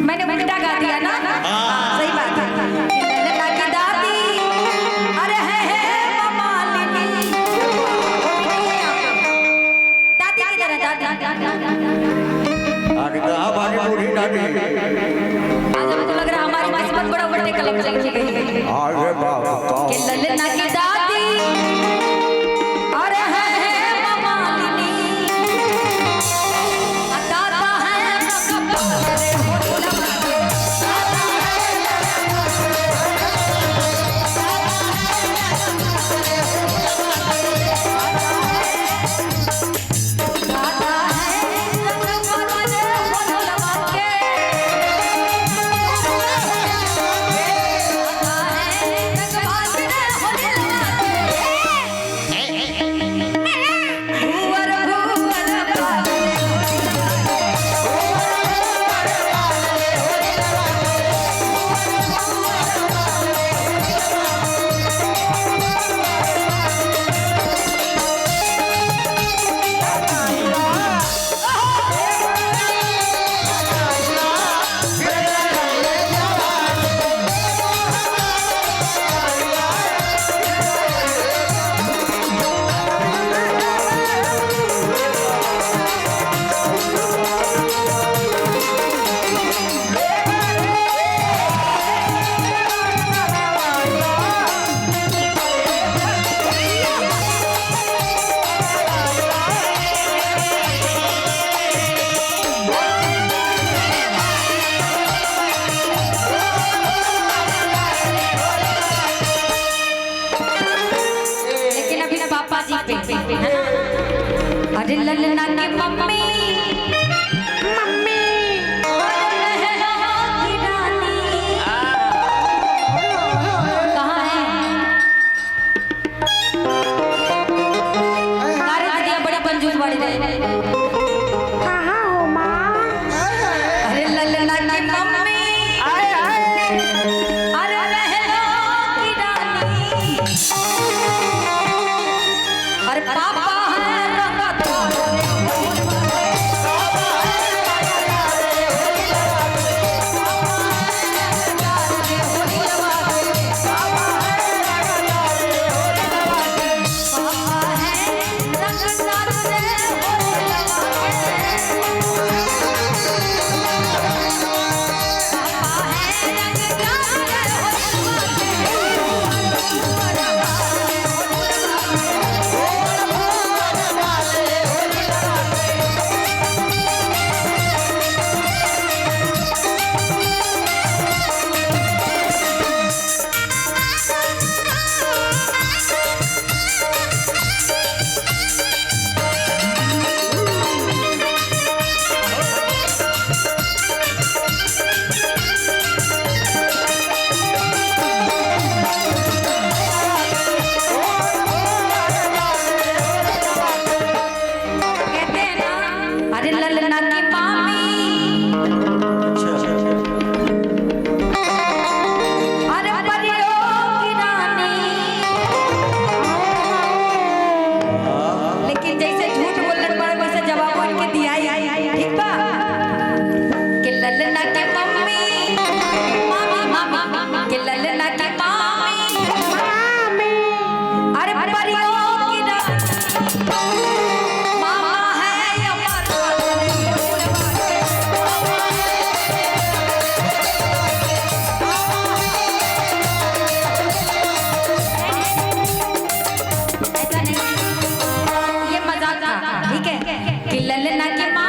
मैंने उल्टा गा दिया ना। सही बात है। लल्ला की दादी अरे है मालिनी दादी की तरह दादी आगे कहाँ भागी बूढ़ी दादी। आज हमको लग रहा हमारी किस्मत बड़ा बड़े कलम लिखी गई है। आगे बाबू कि लल्ला की दादी अरे है मालिनी दादा है अरे लल्ला की मम्मी कहाँ है? बड़ी कंजूस वाली रहे। कहाँ हो माँ? अरे लल्ला की मम्मी अरे की रानी अरे पापा मामा है ठीक है कि ललना की माँ